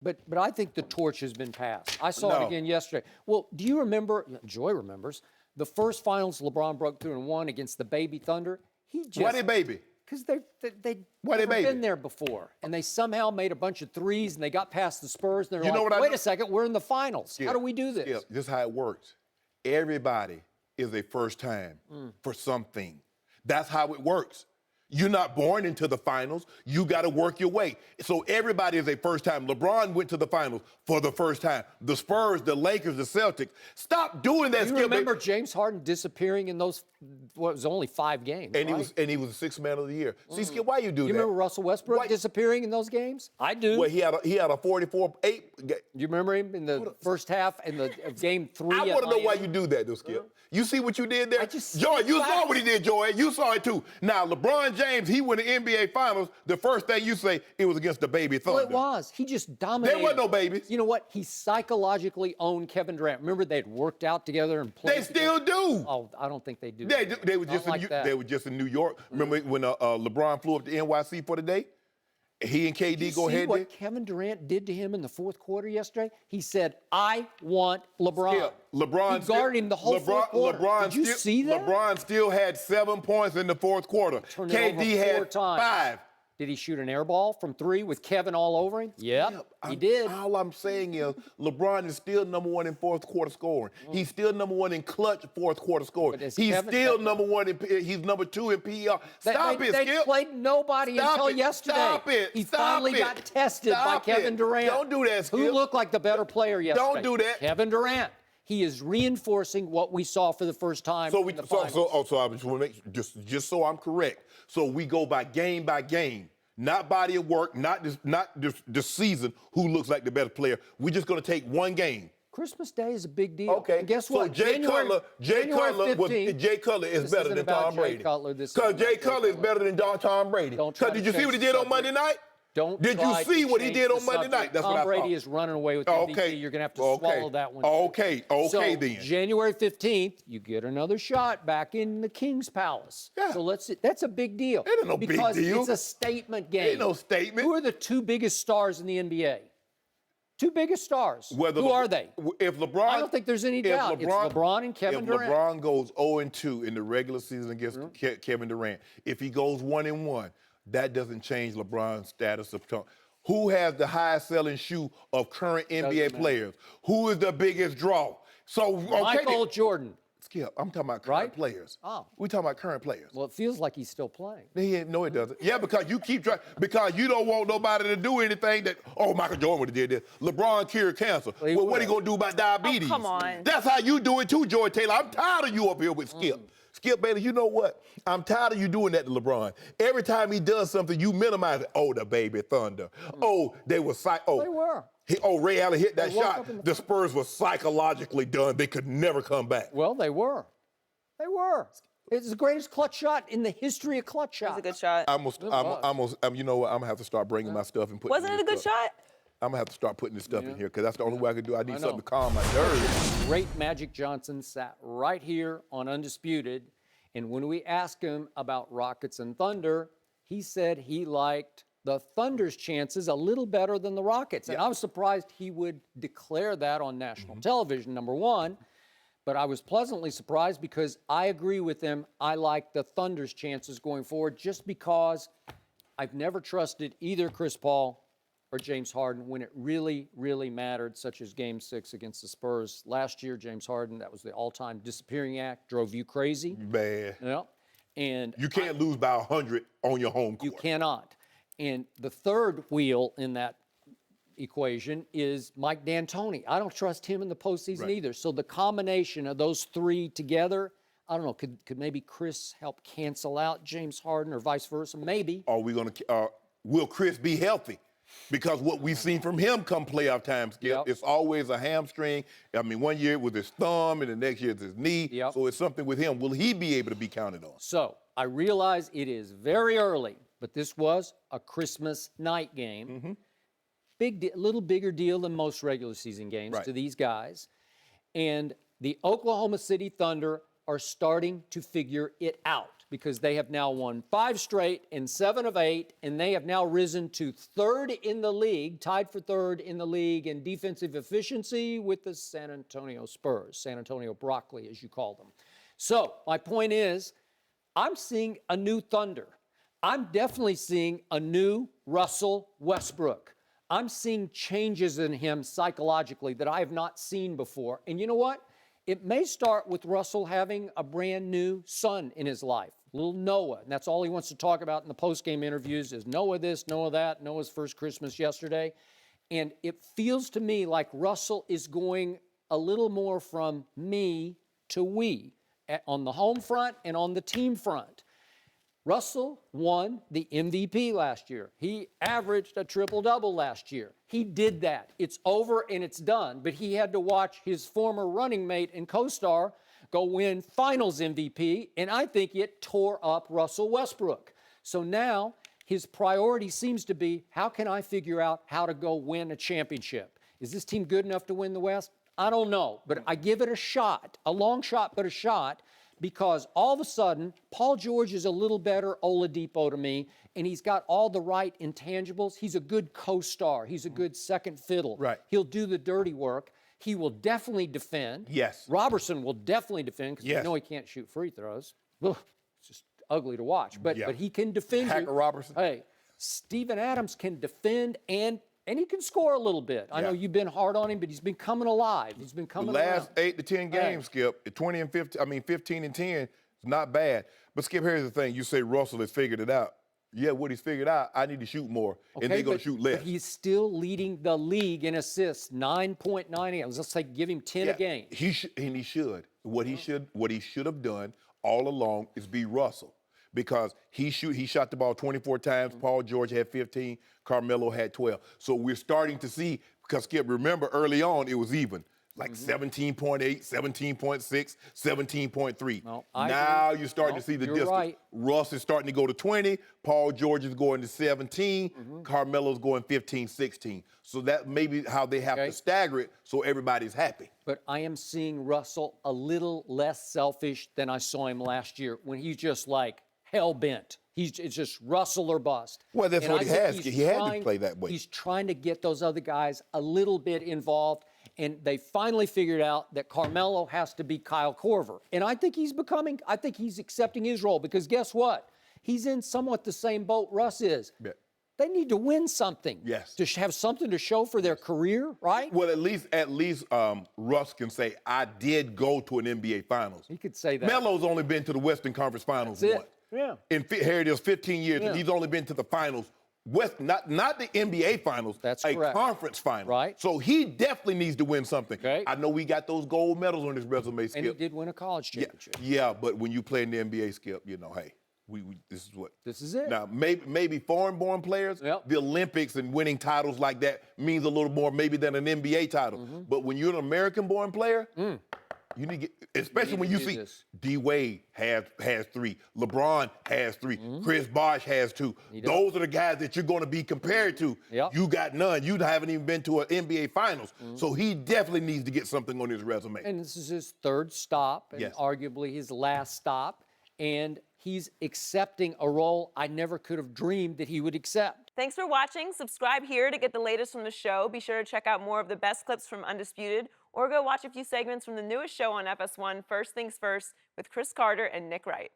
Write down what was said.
But I think the torch has been passed. I saw it again yesterday. Well, do you remember, Joy remembers, the first finals LeBron broke through and won against the Baby Thunder? He just... Why they baby? Because they'd never been there before. And they somehow made a bunch of threes, and they got past the Spurs, and they're like, wait a second, we're in the finals. How do we do this? This is how it works. Everybody is a first time for something. That's how it works. You're not born into the finals. You got to work your way. So everybody is a first time. LeBron went to the finals for the first time. The Spurs, the Lakers, the Celtics. Stop doing that. You remember James Harden disappearing in those, what, it was only 5 games, and right? he was the sixth man of the year. See, Skip, why you do that? You remember Russell Westbrook disappearing in those games? I do. Well, he had a 44-8. Do you remember him in the first half in the game 3? I want to know why you do that, though, Skip. You see what you did there? Joy, you saw what he did, Joy. You saw it, too. Now, LeBron James, he won the NBA Finals. The first thing you say, it was against the Baby Thunder. Well, it was. He just dominated. There wasn't no babies. You know what? He psychologically owned Kevin Durant. Remember, they'd worked out together and played. They still do. Oh, I don't think they do. They were just they were just in New York. Remember when LeBron flew up to NYC for the day? He and KD go ahead. What Kevin Durant did to him in the fourth quarter yesterday? He said, "I want LeBron." Skip, LeBron he guarded him the whole fourth quarter. Did you see that? LeBron still had 7 points in the fourth quarter. KD had 5. Did he shoot an air ball from 3 with Kevin all over him? Yep, he did. All I'm saying is LeBron is still number 1 in fourth quarter scoring. He's still number 1 in clutch fourth quarter scoring. He's still number 1 in. He's number 2 in PER. Stop it, Skip. They played nobody until yesterday. Stop it. He finally got tested by Kevin Durant. Don't do that, Skip. Who looked like the better player yesterday? Don't do that. Kevin Durant. He is reinforcing what we saw for the first time. So I just want to make just so I'm correct. So we go by game. Not body of work, not this season, who looks like the better player. We're just going to take one game. Christmas Day is a big deal. Okay. And guess what? Jay Cutler is better than Tom Brady. Because Jay Cutler is better than Tom Brady. Because did you see what he did on Monday night? Did you see what he did on Monday night? That's what I thought. Tom Brady is running away with the MVP. You're going to have to swallow that one. Okay, then. January 15th, you get another shot back in the King's Palace. Yeah. So that's a big deal. It ain't no big deal. Because it's a statement game. Ain't no statement. Who are the 2 biggest stars in the NBA? 2 biggest stars. Who are they? If LeBron, I don't think there's any doubt. It's LeBron and Kevin Durant. If LeBron goes 0-2 in the regular season against Kevin Durant, if he goes 1-1, that doesn't change LeBron's status of Tom. Who has the highest selling shoe of current NBA players? Who is the biggest draw? So Michael Jordan. Skip, I'm talking about current players. Oh. We're talking about current players. Well, it feels like he's still playing. No, it doesn't. Yeah, because you keep trying, because you don't want nobody to do anything that, Michael Jordan would have did this. LeBron cured cancer. Well, what are you going to do about diabetes? Oh, come on. That's how you do it too, Joy Taylor. I'm tired of you up here with Skip. Skip Bayless, you know what? I'm tired of you doing that to LeBron. Every time he does something, you minimize it. Oh, the Baby Thunder. Oh, they were They were. Ray Allen hit that shot. The Spurs were psychologically done. They could never come back. Well, they were. They were. It's the greatest clutch shot in the history of clutch shots. It was a good shot. You know what? I'm going to have to start bringing my stuff and putting Wasn't it a good shot? I'm going to have to start putting this stuff in here because that's the only way I can do it. I need something to calm my nerves. Great Magic Johnson sat right here on Undisputed, and when we asked him about Rockets and Thunder, he said he liked the Thunder's chances a little better than the Rockets. And I was surprised he would declare that on national television, number one. But I was pleasantly surprised because I agree with him. I like the Thunder's chances going forward just because I've never trusted either Chris Paul or James Harden when it really, really mattered, such as Game 6 against the Spurs. Last year, James Harden, that was the all-time disappearing act, drove you crazy. Man. Yeah. And you can't lose by 100 on your home court. You cannot. And the third wheel in that equation is Mike D'Antoni. I don't trust him in the postseason either. So the combination of those 3 together, I don't know, could maybe Chris help cancel out James Harden or vice versa? Maybe. Are we going to, will Chris be healthy? Because what we've seen from him come playoff time, Skip, it's always a hamstring. I mean, one year it was his thumb, and the next year it's his knee. So it's something with him. Will he be able to be counted on? So I realize it is very early, but this was a Christmas night game. Little bigger deal than most regular season games to these guys. And the Oklahoma City Thunder are starting to figure it out. because they have now won 5 straight and 7 of 8, and they have now risen to 3rd in the league, tied for 3rd in the league in defensive efficiency with the San Antonio Spurs, San Antonio Broccoli, as you call them. So my point is, I'm seeing a new Thunder. I'm definitely seeing a new Russell Westbrook. I'm seeing changes in him psychologically that I have not seen before. And you know what? It may start with Russell having a brand new son in his life, little Noah. And that's all he wants to talk about in the post-game interviews is Noah this, Noah that, Noah's first Christmas yesterday. And it feels to me like Russell is going a little more from me to we on the home front and on the team front. Russell won the MVP last year. He averaged a triple-double last year. He did that. It's over and it's done. But he had to watch his former running mate and co-star go win finals MVP, and I think it tore up Russell Westbrook. So now his priority seems to be, how can I figure out how to go win a championship? Is this team good enough to win the West? I don't know, but I give it a shot, a long shot, but a shot, because all of a sudden, Paul George is a little better Oladipo to me, and he's got all the right intangibles. He's a good co-star. He's a good second fiddle. Right. He'll do the dirty work. He will definitely defend. Yes. Robertson will definitely defend because Yes. we know he can't shoot free throws. Ugh, it's just ugly to watch, but he can defend you. Hacker Robertson. Hey, Steven Adams can defend and he can score a little bit. I know you've been hard on him, but he's been coming alive. He's been coming The last around. 8 to 10 games, Skip, 20 and 15, 15 and 10 is not bad. But Skip, here's the thing. You say Russell has figured it out. Yeah, what he's figured out, I need to shoot more, and they're going to shoot less. But he's still leading the league in assists, 9.98. Let's say give him 10 a game. He should. What he should have done all along is be Russell, because he shot the ball 24 times. Paul George had 15. Carmelo had 12. So we're starting to see, because Skip, remember early on it was even. Like 17.8, 17.6, 17.3. No, now you're starting to see the distance. Right. Russ is starting to go to 20. Paul George is going to 17. Carmelo's going 15, 16. So that may be how they have to stagger it so everybody's happy. But I am seeing Russell a little less selfish than I saw him last year when he's just like hell-bent. It's just Russell or bust. Well, that's what he has. He had to play that way. He's trying to get those other guys a little bit involved. And they finally figured out that Carmelo has to be Kyle Korver. And I think he's accepting his role, because guess what? He's in somewhat the same boat Russ is. Yeah. They need to win something. Yes. To have something to show for their career, right? Well, at least Russ can say, I did go to an NBA Finals. He could say that. Melo's only been to the Western Conference Finals That's once. it. Yeah. Here it is, 15 years, and he's only been to the finals. Not the NBA Finals, That's a correct. conference final. Right. So he definitely needs to win something. Okay. I know we got those gold medals on his resume, Skip. And he did win a college championship. Yeah, but when you play in the NBA, Skip, hey, this is what. This is it. Now, maybe foreign-born players, the Olympics and winning titles like that means a little more maybe than an NBA title. But when you're an American-born player, you need to get, especially when you see D-Wade has 3, LeBron has 3, Chris Bosh has 2. Those are the guys that you're going to be compared to. You got none. You haven't even been to an NBA Finals. So he definitely needs to get something on his resume. And this is his 3rd stop, and arguably his last stop. And he's accepting a role I never could have dreamed that he would accept. Thanks for watching. Subscribe here to get the latest from the show. Be sure to check out more of the best clips from Undisputed, or go watch a few segments from the newest show on FS1, First Things First, with Chris Carter and Nick Wright.